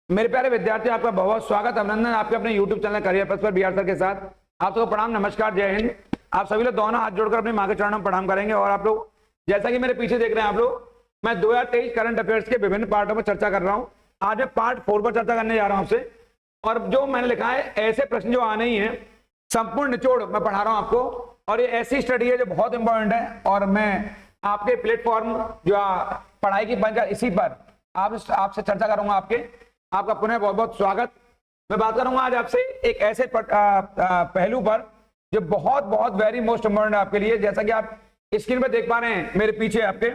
मेरे प्यारे विद्यार्थी, आपका बहुत स्वागत अभिनंदन आपके अपने YouTube चैनल करियर पथ पर बिहार सर के साथ। आप सबको प्रणाम, नमस्कार, जय हिंद। आप सभी लोग दोनों हाथ जोड़कर अपनी मां के चरणों में प्रणाम करेंगे। और आप लोग जैसा कि मेरे पीछे देख रहे हैं, आप लोग मैं 2023 करंट अफेयर्स के विभिन्न पार्टों पर चर्चा कर रहा हूँ। आज मैं पार्ट 4 पर चर्चा करने जा रहा हूँ आपसे। और जो मैंने लिखा है, ऐसे प्रश्न जो आने ही है, संपूर्ण निचोड़ मैं पढ़ा रहा हूँ आपको। और ये ऐसी स्टडी है जो बहुत इंपॉर्टेंट है। और मैं आपके प्लेटफॉर्म जो पढ़ाई की बन जाए, इसी पर आपसे चर्चा करूंगा। आपका पुनः बहुत बहुत स्वागत। मैं बात करूंगा आज आपसे एक ऐसे पहलू पर जो बहुत बहुत वेरी मोस्ट इंपॉर्टेंट है आपके लिए। जैसा कि आप स्क्रीन पर देख पा रहे हैं मेरे पीछे आपके,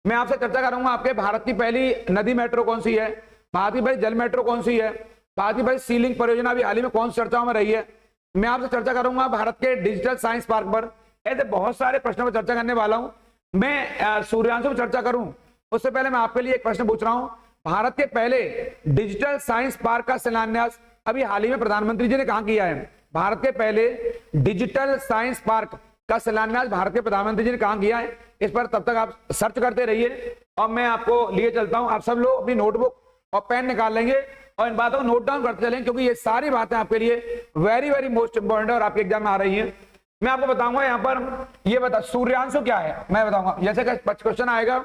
मैं आपसे चर्चा करूंगा आपके भारत की पहली नदी मेट्रो कौन सी है, भारत की पहली जल मेट्रो कौन सी है, भारत की पहली सी लिंक परियोजना अभी हाल ही में कौन सी चर्चाओं में रही है। मैं आपसे चर्चा करूंगा भारत के डिजिटल साइंस पार्क पर। ऐसे बहुत सारे प्रश्नों पर चर्चा करने वाला हूं। मैं सूर्यांशु पर चर्चा करूं उससे पहले मैं आपके लिए एक प्रश्न पूछ रहा हूं। भारत के पहले डिजिटल साइंस पार्क का शिलान्यास अभी हाल ही में प्रधानमंत्री जी ने कहां किया है? भारत के पहले डिजिटल साइंस पार्क का शिलान्यास भारत के प्रधानमंत्री जी ने कहां किया है? इस पर तब तक आप सर्च करते रहिए और मैं आपको लिए चलता हूं। आप सब लोग अपनी नोटबुक और पेन निकाल लेंगे और इन बातों को नोट डाउन करते चलेंगे, क्योंकि ये सारी बातें आपके लिए वेरी वेरी मोस्ट इंपॉर्टेंट है और आपके एग्जाम में आ रही है। मैं आपको बताऊंगा यहाँ पर, ये बता सूर्यांशु क्या है मैं बताऊंगा। जैसे क्वेश्चन आएगा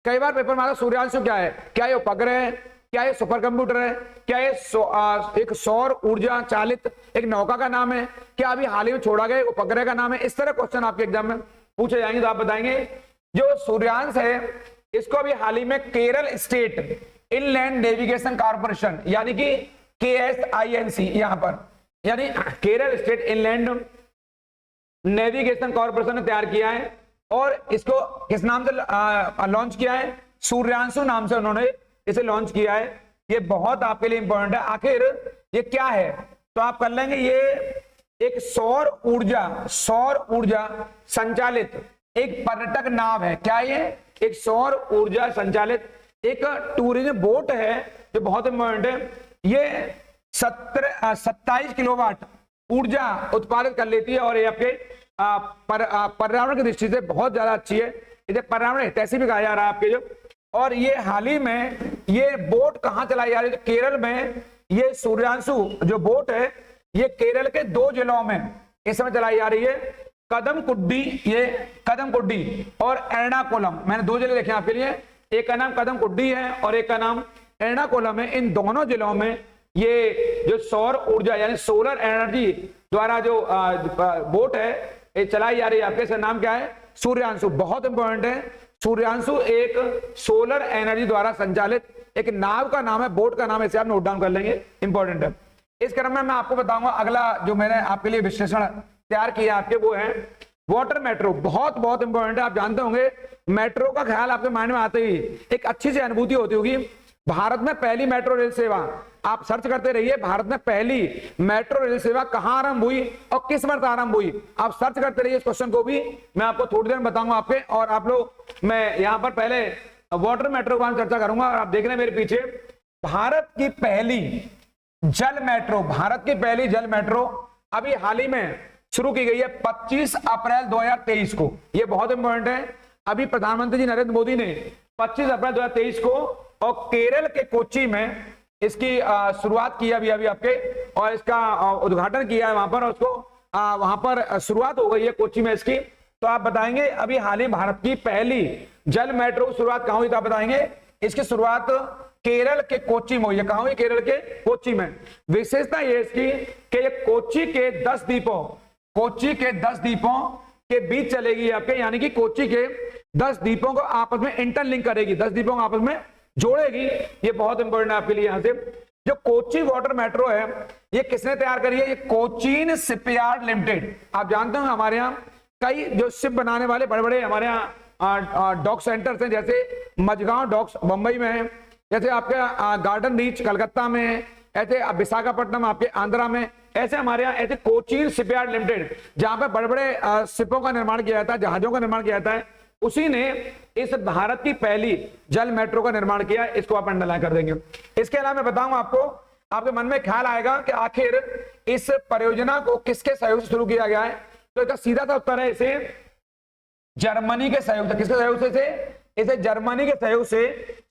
कई बार पेपर में आता, सूर्यांशु क्या है? क्या ये उपग्रह है? क्या ये सुपर कंप्यूटर है? क्या ये एक सौर ऊर्जा चालित एक नौका का नाम है? क्या अभी हाल ही में छोड़ा गया उपग्रह का नाम है? इस तरह क्वेश्चन आपके एग्जाम में पूछे जाएंगे तो आप बताएंगे। जो सूर्यांश है, इसको अभी हाल ही में Kerala state inland navigation corporation यानी कि KSINC यहाँ पर, यानी Kerala state inland navigation corporation ने तैयार किया है। और इसको किस नाम से लॉन्च किया है? सूर्यांशु नाम से उन्होंने इसे लॉन्च किया है। ये बहुत आपके लिए इंपॉर्टेंट है। आखिर ये क्या है तो आप कर लेंगे। ये एक सौर ऊर्जा संचालित एक पर्यटक नाव है। क्या ये? एक सौर ऊर्जा संचालित एक टूरिज्म बोट है जो बहुत इंपॉर्टेंट है। ये 27 किलोवाट ऊर्जा उत्पादित कर लेती है और ये आपके पर्यावरण की दृष्टि से बहुत ज्यादा अच्छी है। इसे पर्यावरण हितैषी भी कहा जा रहा है आपके जो। और ये हाल ही में ये बोट कहाँ चलाई जा रही है? तो केरल में ये सूर्यांशु जो बोट है, ये केरल के 2 जिलों में इस समय चलाई जा रही है। कदमकुड्डी और एर्नाकुलम। मैंने 2 जिले देखे आपके लिए, एक का नाम कदमकुड्डी है और एक का नाम एर्नाकुलम है। इन दोनों जिलों में ये जो सौर ऊर्जा यानी सोलर एनर्जी द्वारा जो बोट है ये चलाई जा रही है। आपके इसका नाम क्या है? सूर्यांशु। बहुत इंपॉर्टेंट है। सूर्यांशु एक सोलर एनर्जी द्वारा संचालित एक नाव का नाम है, बोट का नाम है। इसे आप नोट डाउन कर लेंगे, इंपॉर्टेंट है। इस क्रम में मैं आपको बताऊंगा अगला जो मैंने आपके लिए विश्लेषण तैयार किया आपके, वो है वाटर मेट्रो। बहुत बहुत इंपॉर्टेंट है। आप जानते होंगे मेट्रो का ख्याल आपके माइंड में आते ही एक अच्छी सी अनुभूति होती होगी। भारत में पहली मेट्रो रेल सेवा, आप सर्च करते रहिए, भारत में पहली मेट्रो रेल सेवा कहां आरंभ हुई और किस वर्ष आरंभ हुई। आप सर्च करते रहिए। इस क्वेश्चन को भी मैं आपको थोड़ी देर में बताऊंगा आपके। और आप लोग, मैं यहां पर पहले वाटर मेट्रो के बारे में चर्चा करूंगा। और आप देख रहे हैं मेरे पीछे भारत की पहली जल मेट्रो अभी हाल ही में शुरू की गई है 25 अप्रैल 2023 को। यह बहुत इंपॉर्टेंट है। अभी प्रधानमंत्री जी नरेंद्र मोदी ने 25 अप्रैल 2023 को और केरल के कोच्चि में इसकी शुरुआत की अभी आपके, और इसका उद्घाटन किया है वहां पर। और उसको वहां पर शुरुआत हो गई है कोच्चि में इसकी। तो आप बताएंगे अभी हाल ही भारत की पहली जल मेट्रो की शुरुआत कहां हुई? तो आप बताएंगे इसकी शुरुआत केरल के कोच्चि में हुई है। कहां हुई? केरल के कोच्चि में। विशेषता ये इसकी कि ये कोच्चि के 10 द्वीपों के बीच चलेगी आपके, यानी कि कोच्चि के 10 द्वीपों को आपस में इंटरलिंक करेगी, 10 द्वीपों को आपस में जोड़ेगी। ये बहुत इंपॉर्टेंट है आपके लिए। यहां से जो कोच्चि वाटर मेट्रो है, ये किसने तैयार करी है? ये कोचीन शिपयार्ड लिमिटेड। आप जानते हो हमारे यहाँ कई जो शिप बनाने वाले बड़े बड़े हमारे यहाँ डॉक सेंटर्स हैं, जैसे मझगांव डॉक्स मुंबई में है, जैसे आपके गार्डन रीच कलकत्ता में है, ऐसे विशाखापट्टनम आपके आंध्रा में, ऐसे हमारे यहाँ ऐसे कोचीन शिपयार्ड लिमिटेड जहां पर बड़े बड़े शिपों का निर्माण किया जाता है, जहाजों का निर्माण किया जाता है, उसी ने इस भारत की पहली जल मेट्रो का निर्माण किया। इसको आप अंडरलाइन कर देंगे। इसके अलावा मैं बताऊंगा आपको, आपके मन में ख्याल आएगा कि आखिर इस परियोजना को किसके सहयोग से शुरू किया गया है? तो इसका सीधा सा उत्तर है, इसे जर्मनी के सहयोग से। किसके सहयोग से? इसे जर्मनी के सहयोग से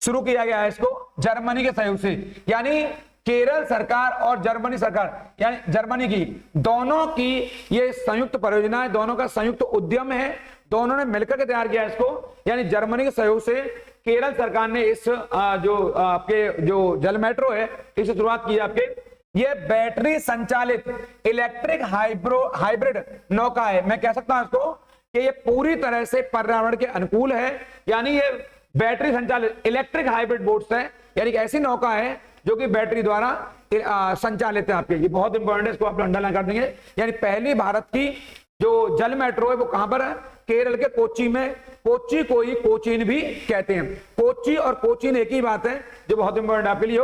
शुरू किया गया है, इसको जर्मनी के सहयोग से, यानी केरल सरकार और जर्मनी सरकार यानी जर्मनी की, दोनों की ये संयुक्त परियोजना है, दोनों का संयुक्त उद्यम है, दोनों ने मिलकर के तैयार किया है इसको, यानी जर्मनी के सहयोग से केरल सरकार ने इस जो आपके जो जल मेट्रो है इसकी शुरुआत की है आपके। ये बैटरी संचालित इलेक्ट्रिक हाइब्रिड नौका है, मैं कह सकता हूं इसको कि ये पूरी तरह से पर्यावरण के अनुकूल है, यानी ये बैटरी संचालित इलेक्ट्रिक हाइब्रिड बोट्स है, यानी कि ऐसी नौका है जो कि बैटरी द्वारा संचालित है आपके। ये बहुत इंपॉर्टेंट है, इसको आप अंडरलाइन कर देंगे। यानी पहली भारत की जो जल मेट्रो है वो कहां पर है? केरल के कोच्चि में। कोच्चि को ही कोचीन भी कहते हैं, कोच्चि और कोचीन एक ही बात है, जो बहुत इंपॉर्टेंट आपके लिए,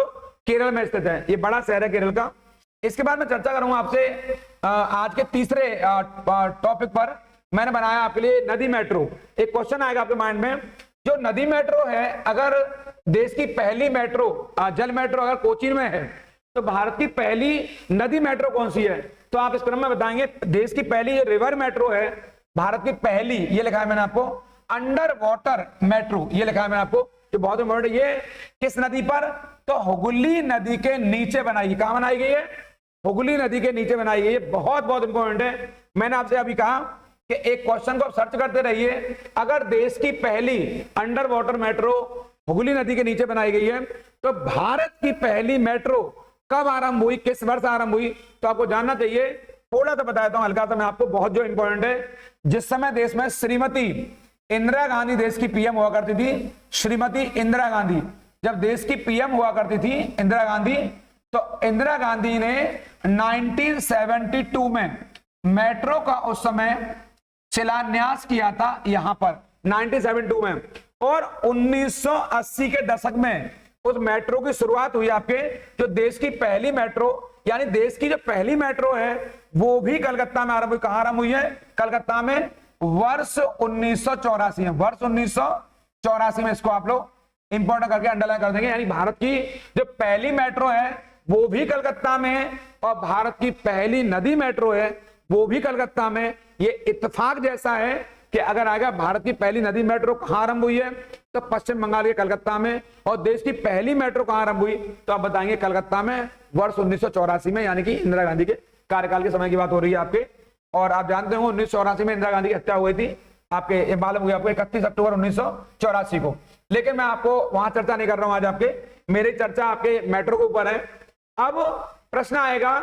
केरल में स्थित है, ये बड़ा शहर है केरल का। इसके बाद मैं चर्चा करूंगा आपसे आज के तीसरे टॉपिक पर। मैंने बनाया आपके लिए नदी मेट्रो। एक क्वेश्चन आएगा आपके माइंड में, जो नदी मेट्रो है, अगर देश की पहली मेट्रो जल मेट्रो अगर कोचीन में है तो भारत की पहली नदी मेट्रो कौन सी है? तो आप इस क्रम में बताएंगे। देश की पहली रिवर मेट्रो है, भारत की पहली, ये लिखा है मैंने आपको, अंडर वाटर मेट्रो, ये लिखा है मैंने आपको, जो बहुत इंपॉर्टेंट। ये किस नदी पर? तो हुगली नदी के नीचे बनाई गई। कहां बनाई गई है? हुगली नदी के नीचे बनाई गई है। बहुत बहुत इंपॉर्टेंट है। मैंने आपसे अभी कहा कि एक क्वेश्चन को आप सर्च करते रहिए, अगर देश की पहली अंडर वाटर मेट्रो हुगली नदी के नीचे बनाई गई है तो भारत की पहली मेट्रो कब आरंभ हुई, किस वर्ष आरंभ हुई? तो आपको जानना चाहिए। थोड़ा सा बताता हूं हल्का सा मैं आपको, बहुत जो इंपॉर्टेंट है। जिस समय देश में श्रीमती इंदिरा गांधी देश की पीएम हुआ करती थी, श्रीमती इंदिरा गांधी जब देश की पीएम हुआ करती थी इंदिरा गांधी, तो इंदिरा गांधी ने 1972 में मेट्रो का उस समय शिलान्यास किया था यहां पर 1972 में, और 1980 के दशक में उस मेट्रो की शुरुआत हुई आपके। जो देश की पहली मेट्रो, यानी देश की जो पहली मेट्रो है वो भी कलकत्ता में आरंभ हुई। कहां आरंभ हुई है? कलकत्ता में, वर्ष 1984 में, वर्ष 1984 में। इसको आप लोग इंपॉर्टेंट करके अंडरलाइन कर देंगे। यानी भारत की जो पहली मेट्रो है वो भी कलकत्ता में है, और भारत की पहली नदी मेट्रो है वो भी कलकत्ता में। ये इत्तेफाक जैसा है कि अगर आएगा भारत की पहली नदी मेट्रो कहां आरंभ हुई है तो पश्चिम बंगाल के कलकत्ता में, और देश की पहली मेट्रो कहां आरंभ हुई तो आप बताएंगे कलकत्ता में, वर्ष 1984 में, यानी कि इंदिरा गांधी के कार्यकाल के समय की बात हो रही है आपके। और आप जानते हो 1984 में इंदिरा गांधी की हत्या हुई थी आपके, ये मालूम हुई आपको 31 अक्टूबर 1984 को। लेकिन मैं आपको वहां चर्चा नहीं कर रहा हूं आज आपके, मेरी चर्चा आपके मेट्रो के ऊपर है। अब प्रश्न आएगा,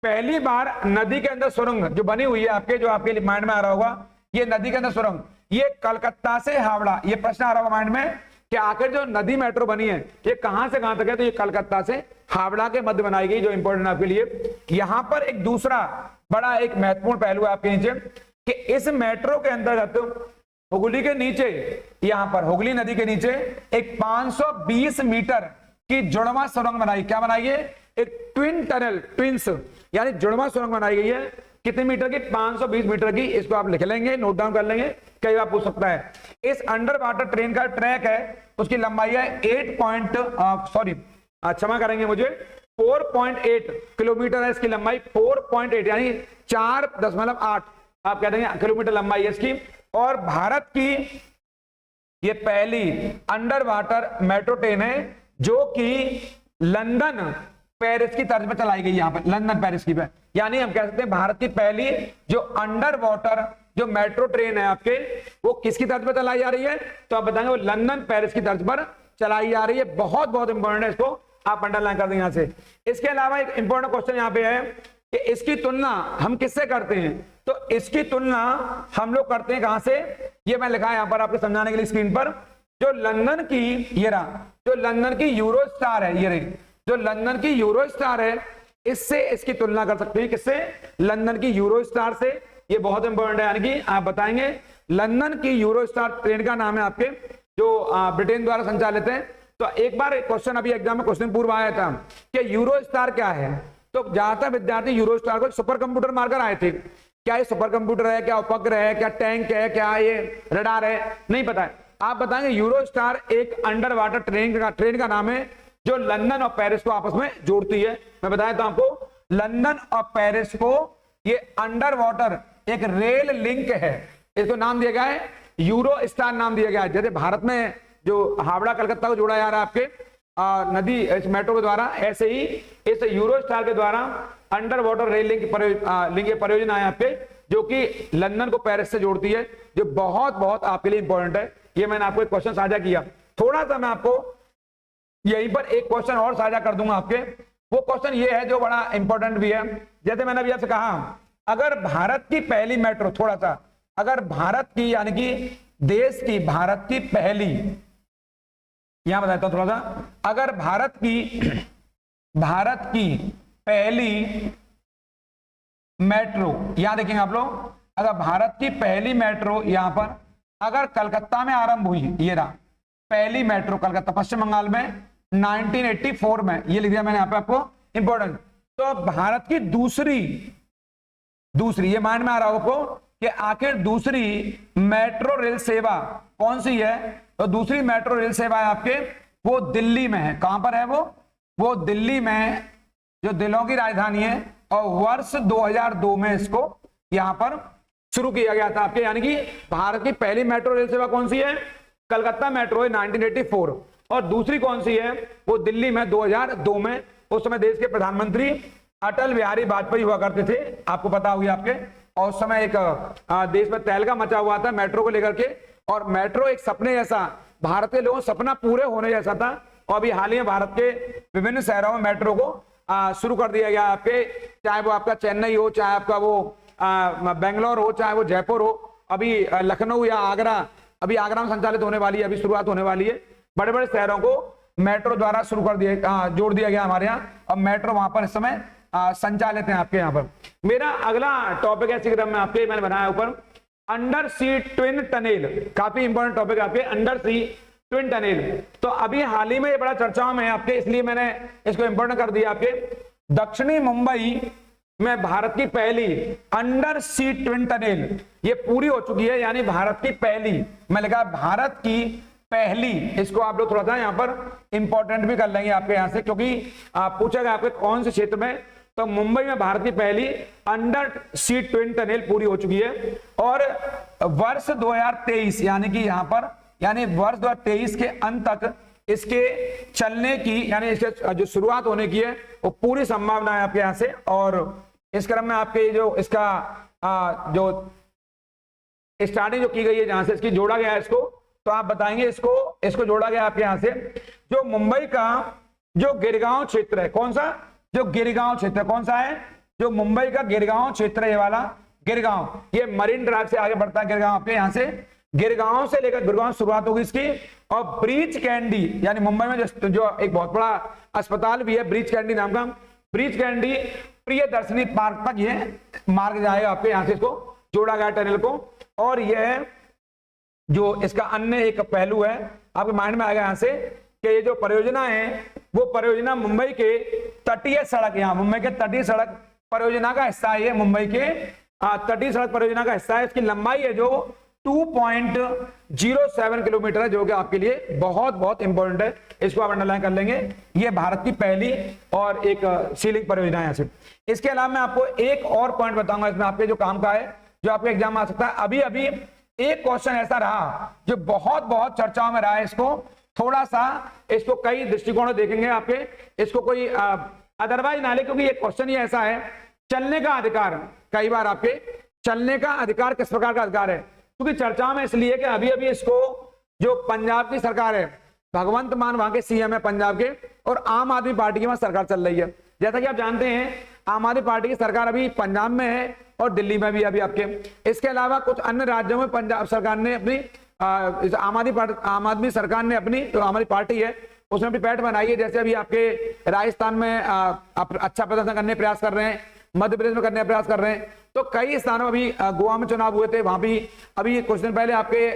पहली बार नदी के अंदर सुरंग जो बनी हुई है आपके, जो आपके माइंड में आ रहा होगा, ये नदी के अंदर सुरंग, ये कलकत्ता से हावड़ा, ये प्रश्न आ रहा होगा माइंड में कि आखिर जो नदी मेट्रो बनी है ये कहां से कहां तक है? तो ये कलकत्ता से हावड़ा के मध्य बनाई गई, जो इंपॉर्टेंट आपके लिए। यहां पर एक दूसरा बड़ा एक महत्वपूर्ण पहलू है आपके नीचे कि इस मेट्रो के अंतर्गत हुगली के नीचे, यहां पर हुगली नदी के नीचे एक 520 मीटर की जुड़वा सुरंग बनाई। क्या बनाई है? एक ट्विन टनल, ट्विंस यानी जुड़वा सुरंग बनाई गई है। कितने मीटर की? 520 मीटर की। इसको आप लिख लेंगे, नोट डाउन कर लेंगे, कई बार पूछ सकता है। इस अंडर वाटर ट्रेन का ट्रैक है, उसकी लंबाई है क्षमा करेंगे मुझे, 4.8 किलोमीटर है इसकी लंबाई, 4.8 यानी 4.8 आप कह देंगे किलोमीटर लंबाई है इसकी। और भारत की ये पहली अंडर वाटर मेट्रो ट्रेन है जो कि लंदन पेरिस की तर्ज पर चलाई गई। यहां पर लंदन पेरिस की, यानी हम कह सकते हैं भारत की पहली जो अंडर वाटर जो मेट्रो ट्रेन है आपके, वो किसकी तर्ज पर चलाई जा रही है? तो आप बताएंगे वो लंदन पेरिस की तर्ज पर चलाई जा रही है। बहुत बहुत इंपॉर्टेंट है, इसको आप अंडरलाइन कर देंगे यहां से। इसके अलावा एक इंपॉर्टेंट क्वेश्चन यहां पे है कि इसकी तुलना हम किससे करते हैं? तो इसकी तुलना हम लोग करते हैं कहां से? ये मैं लिखा है यहां पर आपको समझाने के लिए स्क्रीन पर। जो लंदन की, ये रहा, जो लंदन की यूरो स्टार है, ये रही, जो लंदन की यूरो स्टार है, इससे इसकी तुलना कर सकते हैं। किससे? लंदन की यूरो स्टार से। ये बहुत इंपॉर्टेंट है, यानी कि आप बताएंगे लंदन की यूरो स्टार ट्रेन का नाम है आपके, जो ब्रिटेन द्वारा संचालित है। तो एक बार क्वेश्चन अभी एग्जाम में क्वेश्चन पूर्व आया था कि यूरो स्टार क्या है, तो ज्यादातर विद्यार्थी यूरो स्टार को सुपर कंप्यूटर मारकर आए थे। क्या ये सुपर कंप्यूटर है, क्या उपग्रह है, क्या टैंक है, क्या ये रडार है? नहीं पता है। आप बताएंगे यूरो स्टार एक अंडर वाटर ट्रेन का नाम है जो लंदन और पेरिस को आपस में जोड़ती है। मैं बताया था आपको, लंदन और पेरिस को ये अंडर वाटर एक रेल लिंक है, इसको नाम दिया गया है यूरो स्टार नाम दिया गया है। जैसे भारत में जो हावड़ा कलकत्ता को जोड़ा जा रहा है आपके नदी इस मेट्रो के द्वारा, ऐसे ही इस यूरो स्टार के द्वारा अंडर वाटर रेल लिंक परियोजना है आपके, जो कि लंदन को पेरिस से जोड़ती है, जो बहुत बहुत आपके लिए इंपॉर्टेंट है। ये मैंने आपको एक क्वेश्चन साझा किया। थोड़ा सा मैं आपको यहीं पर एक क्वेश्चन और साझा कर दूंगा आपके। वो क्वेश्चन ये है जो बड़ा इंपॉर्टेंट भी है। जैसे मैंने अभी आपसे कहा, अगर भारत की पहली मेट्रो, थोड़ा सा, अगर भारत की यानी कि देश की भारत की पहली, यहां बताता हूं थोड़ा सा, अगर भारत की पहली मेट्रो, यहां देखेंगे आप लोग, अगर भारत की पहली मेट्रो यहां पर अगर कलकत्ता में आरंभ हुई, ये रहा पहली मेट्रो कलकत्ता पश्चिम बंगाल में 1984 में, ये लिख दिया मैंने यहां पे आपको इंपॉर्टेंट। तो भारत की दूसरी, ये माइंड में आ रहा हो आपको कि आखिर दूसरी मेट्रो रेल सेवा कौन सी है। तो दूसरी मेट्रो रेल सेवा है आपके, वो दिल्ली में है। कहां पर है वो दिल्ली में, जो दिलों की राजधानी है, और वर्ष 2002 में इसको यहां पर शुरू किया गया था आपके। यानी कि भारत की पहली मेट्रो रेल सेवा कौन सी है, कलकत्ता मेट्रो है 1984, और दूसरी कौन सी है, वो दिल्ली में 2002 में। उस समय देश के प्रधानमंत्री अटल बिहारी वाजपेयी हुआ करते थे, आपको पता होगी आपके। और उस समय एक देश में तहलका मचा हुआ था मेट्रो को लेकर के, और मेट्रो एक सपने जैसा, भारतीय लोगों का सपना पूरे होने जैसा था। और अभी हाल ही में भारत के विभिन्न शहरों में मेट्रो को शुरू कर दिया गया आपके, चाहे वो आपका चेन्नई हो, चाहे आपका वो बेंगलोर हो, चाहे वो जयपुर हो, अभी लखनऊ या आगरा, अभी आगरा में संचालित होने वाली है, अभी शुरुआत होने वाली है। बड़े बड़े शहरों को मेट्रो द्वारा शुरू कर दिया, जोड़ दिया गया हमारे यहाँ। अब मेट्रो वहां पर इस समय संचालित है आपके यहाँ पर। मेरा अगला टॉपिक है इसी क्रम में आपके, मैंने बनाया ऊपर, अंडर सी ट्विन टनेल। काफी इंपॉर्टेंट टॉपिक है आपके, अंडर सी ट्विन टनेल। तो अभी हाल ही में ये बड़ा चर्चाओं में है आपके, इसलिए मैंने इसको इंपॉर्टेंट कर दिया आपके। दक्षिणी मुंबई में भारत की पहली अंडर सी ट्विन टनेल ये पूरी हो चुकी है, यानी भारत की पहली, मैं लिखा भारत की पहली। इसको आप लोग थोड़ा सा यहाँ पर इंपॉर्टेंट भी कर लेंगे आपके यहाँ से, क्योंकि पूछा गया आपके कौन से क्षेत्र में। तो मुंबई में भारत की पहली अंडर सी ट्विन टनेल पूरी हो चुकी है, और वर्ष 2023 यानी कि यहाँ पर, यानी वर्ष 2023 के अंत तक इसके चलने की, यानी इसके जो शुरुआत होने की है, वो पूरी संभावना है आपके यहाँ से। और इस क्रम में आपके जो इसका जो स्टार्टिंग जो की गई है, जहां से इसकी जोड़ा गया है इसको, तो आप बताएंगे इसको जोड़ा गया आपके यहाँ से। जो मुंबई का जो गिरगांव क्षेत्र है, कौन सा, जो गिरगांव क्षेत्र कौन सा है, जो मुंबई का गिरगांव क्षेत्र है, ये वाला गिरगांव, ये मरीन ड्राइव से आगे बढ़ता है गिरगांव आपके यहाँ से। गिरगांव से लेकर गुड़गांव शुरुआत होगी इसकी। और ब्रीच कैंडी, यानी मुंबई में जो एक बहुत बड़ा अस्पताल भी है ब्रीच कैंडी नाम का, ब्रीच कैंडी प्रियदर्शनी पार्क तक ये मार्ग जाएगा आपके यहाँ से, इसको जोड़ा गया टनल को। और यह जो इसका अन्य एक पहलू है आपके माइंड में आएगा यहाँ से, कि ये जो परियोजना है वो परियोजना मुंबई के तटीय सड़क, यहाँ मुंबई के तटीय सड़क परियोजना का हिस्सा है। मुंबई के तटीय सड़क परियोजना का हिस्सा है। इसकी लंबाई है जो 2.07 किलोमीटर है, जो कि आपके लिए बहुत बहुत इंपॉर्टेंट है, इसको आप अंडरलाइन कर लेंगे। ये भारत की पहली और एक सीलिंग परियोजना है यहाँ से। इसके अलावा मैं आपको एक और पॉइंट बताऊंगा इसमें आपके जो काम का है, जो आपके एग्जाम में आ सकता है। अभी अभी एक क्वेश्चन ऐसा रहा जो बहुत बहुत चर्चाओं में रहा है, इसको थोड़ा सा, इसको कई दृष्टिकोणों देखेंगे आपके, इसको कोई अदरवाइज ना ले, क्योंकि ये क्वेश्चन ही ऐसा है, चलने का अधिकार, कई बार आपके चलने का अधिकार किस प्रकार का अधिकार है, क्योंकि चर्चा में इसलिए कि अभी अभी इसको जो पंजाब की सरकार है, भगवंत मान वहां के सीएम है पंजाब के, और आम आदमी पार्टी की वहां सरकार चल रही है। जैसा कि आप जानते हैं आम आदमी पार्टी की सरकार अभी पंजाब में है और दिल्ली में भी अभी आपके। इसके अलावा कुछ अन्य राज्यों में पंजाब सरकार ने अपनी आम आदमी सरकार ने अपनी जो हमारी पार्टी है उसने अपनी पैठ बनाई है। जैसे अभी आपके राजस्थान में अच्छा प्रदर्शन करने प्रयास कर रहे हैं, मध्य प्रदेश में करने का प्रयास कर रहे हैं। तो कई स्थानों अभी गोवा में चुनाव हुए थे, वहां भी अभी कुछ दिन पहले आपके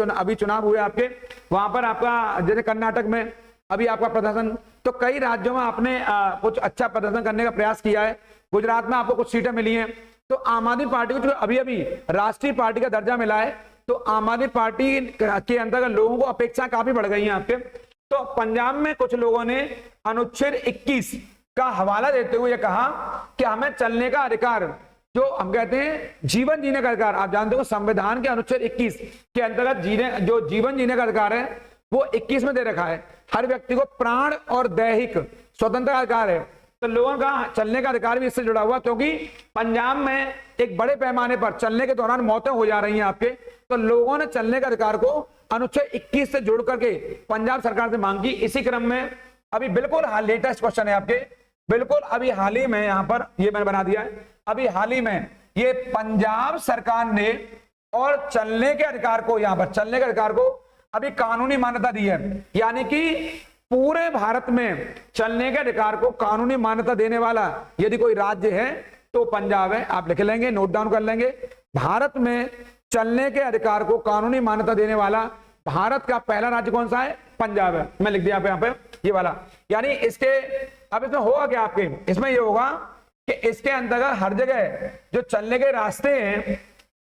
अभी चुनाव हुए आपके, वहां पर आपका जैसे कर्नाटक में अभी आपका प्रदर्शन, तो कई राज्यों में आपने कुछ अच्छा प्रदर्शन करने का प्रयास किया है। गुजरात में आपको कुछ सीटें मिली हैं। तो आम आदमी पार्टी को जो अभी अभी राष्ट्रीय पार्टी का दर्जा मिला है, तो आम आदमी पार्टी के अंतर्गत लोगों को अपेक्षा काफी बढ़ गई है आपके। तो पंजाब में कुछ लोगों ने अनुच्छेद 21 का हवाला देते हुए कहा कि हमें चलने का अधिकार जो हम कहते हैं जीवन जीने का अधिकार, आप जानते हो संविधान के अनुच्छेद 21 के अंतर्गत जो जीवन जीने का अधिकार है वो 21 में दे रखा है। हर व्यक्ति को प्राण और दैहिक स्वतंत्रता का अधिकार है। तो लोगों का चलने का अधिकार भी इससे जुड़ा हुआ, क्योंकि पंजाब में एक बड़े पैमाने पर चलने के दौरान मौतें हो जा रही हैं आपके, तो लोगों ने चलने का अधिकार को अनुच्छेद 21 से जोड़ करके पंजाब सरकार से मांग की। इसी क्रम में अभी बिल्कुल लेटेस्ट क्वेश्चन है आपके, बिल्कुल अभी हाल ही में यहाँ पर ये मैंने बना दिया है, अभी हाल ही में ये पंजाब सरकार ने और चलने के अधिकार को, यहाँ पर चलने के अधिकार को अभी कानूनी मान्यता दी है। यानी कि पूरे भारत में चलने के अधिकार को कानूनी मान्यता देने वाला यदि कोई राज्य है तो पंजाब है। आप लिख लेंगे, नोट डाउन कर लेंगे। भारत में चलने के अधिकार को कानूनी मान्यता देने वाला भारत का पहला राज्य कौन सा है? पंजाब है। मैं लिख दिया यहाँ पे ये वाला। यानी इसके अब इसमें होगा क्या आपके, इसमें ये होगा कि इसके अंतर्गत हर जगह जो चलने के रास्ते हैं,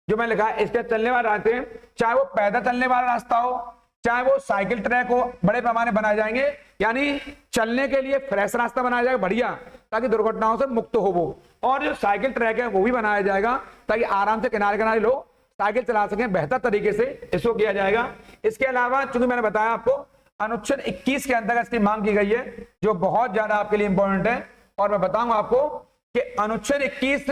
जो मैं लिखा है इसके चलने वाले रास्ते हैं, चाहे वो पैदल चलने वाला रास्ता हो, चाहे वो साइकिल ट्रैक हो, बड़े पैमाने बनाए जाएंगे। यानी चलने के लिए फ्रेश रास्ता बनाया जाएगा बढ़िया, ताकि दुर्घटनाओं से मुक्त हो वो। और जो साइकिल ट्रैक है वो भी बनाया जाएगा ताकि आराम से किनारे किनारे लोग साइकिल चला सकें बेहतर तरीके से, इसको किया जाएगा। इसके अलावा चूंकि मैंने बताया आपको अनुच्छेद 21 के अंतर्गत इसकी मांग की गई है, जो बहुत ज्यादा आपके लिए इंपॉर्टेंट है। और मैं बताऊंगा आपको कि अनुच्छेद 21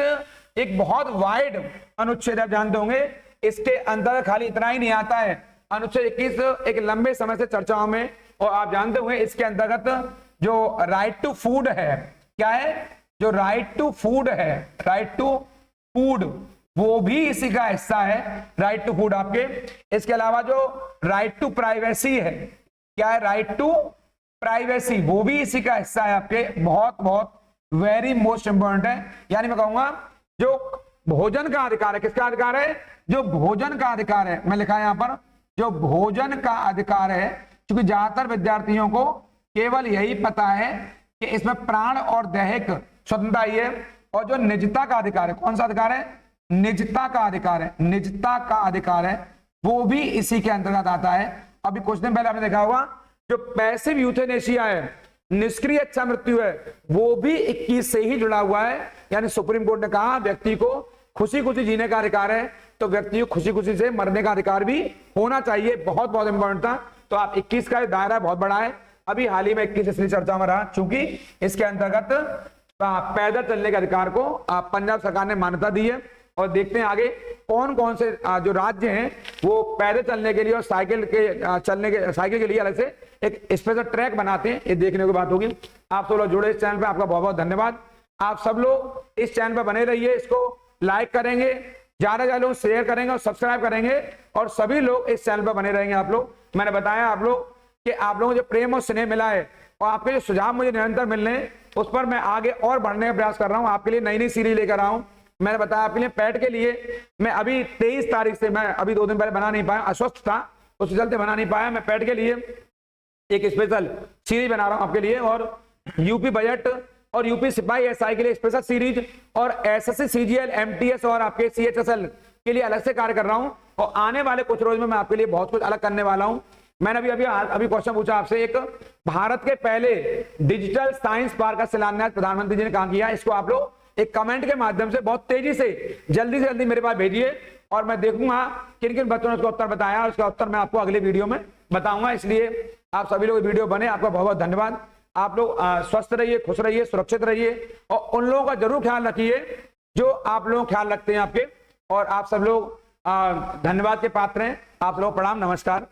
एक बहुत वाइड अनुच्छेद, आप जानते होंगे। इसके अंतर्गत खाली इतना ही नहीं आता है, अनुच्छेद 21 एक लंबे समय से चर्चाओं में, और आप जानते होंगे इसके अंतर्गत जो राइट टू फूड है, क्या है? जो राइट टू फूड है, राइट टू फूड, वो भी इसी का हिस्सा है, राइट टू फूड आपके। इसके अलावा जो राइट टू प्राइवेसी है, क्या है? राइट टू प्राइवेसी, वो भी इसी का हिस्सा है आपके। बहुत बहुत वेरी मोस्ट इंपॉर्टेंट है। यानी मैं कहूंगा जो भोजन का अधिकार है, किसका अधिकार है? जो भोजन का अधिकार है, मैं लिखा है यहां पर, जो भोजन का अधिकार है। क्योंकि ज्यादातर विद्यार्थियों को केवल यही पता है कि इसमें प्राण और दैहिक स्वतंत्रता ही है। और जो निजता का अधिकार है, कौन सा अधिकार है? निजता का अधिकार है, निजता का अधिकार है, वो भी इसी के अंतर्गत आता है। अभी कुछ दिन पहले आपने देखा होगा जो पैसिव यूथेनेशिया है, निष्क्रिय इच्छा मृत्यु है, वो भी 21 से ही जुड़ा हुआ है। यानी सुप्रीम कोर्ट ने कहा व्यक्ति को खुशी खुशी जीने का अधिकार है, तो व्यक्ति को खुशी खुशी से मरने का अधिकार भी होना चाहिए। बहुत बहुत इंपॉर्टेंट था। तो आप 21 का दायरा बहुत बड़ा है। अभी हाल ही में 21 इसलिए चर्चा में रहा चूंकि इसके अंतर्गत पैदल चलने के अधिकार को पंजाब सरकार ने मान्यता दी है। और देखते हैं आगे कौन कौन से जो राज्य हैं वो पैदल चलने के लिए और साइकिल के लिए अलग से एक स्पेशल ट्रैक बनाते हैं। ये देखने की बात होगी। आप सब लोग जुड़े इस चैनल पे, आपका बहुत बहुत धन्यवाद। आप सब लोग इस चैनल पे बने रहिए, इसको लाइक करेंगे, ज्यादा ज्यादा लोग शेयर करेंगे और सब्सक्राइब करेंगे, और सभी लोग इस चैनल पर बने रहेंगे। आप लोग, मैंने बताया आप लोग कि आप लोगों को जो प्रेम और स्नेह मिला है और आपके जो सुझाव मुझे निरंतर मिल रहे हैं, उस पर मैं आगे और बढ़ने का प्रयास कर रहा हूं। आपके लिए नई नई सीरीज लेकर आऊं। मैंने बताया आपके लिए पैट के लिए मैं अभी 23 तारीख से, मैं अभी 2 दिन पहले बना नहीं पाया, अस्वस्थ था, उसके चलते बना नहीं पाया। मैं पैट के लिए एक स्पेशल सीरीज बना रहा हूं आपके लिए, और यूपी बजट और यूपी सिपाही एसआई के लिए स्पेशल सीरीज, और एसएससी सीजीएल एमटीएस और आपके सीएचएसएल के लिए अलग से कार्य कर रहा हूं। और आने वाले कुछ रोज में मैं आपके लिए बहुत कुछ अलग करने वाला हूं। मैंने अभी क्वेश्चन पूछा आपसे, एक भारत के पहले डिजिटल साइंस पार्क का शिलान्यास प्रधानमंत्री जी ने कहा किया। इसको आप लोग एक कमेंट के माध्यम से बहुत तेजी से जल्दी मेरे पास भेजिए, और मैं देखूंगा किन किन बच्चों ने उसका उत्तर बताया, और उसका उत्तर मैं आपको अगले वीडियो में बताऊंगा। इसलिए आप सभी लोग वीडियो बने, आपका बहुत बहुत धन्यवाद। आप लोग स्वस्थ रहिए, खुश रहिए, सुरक्षित रहिए, और उन लोगों का जरूर ख्याल रखिए जो आप लोग ख्याल रखते हैं आपके। और आप सब लोग धन्यवाद के पात्र हैं। आप लोग प्रणाम, नमस्कार।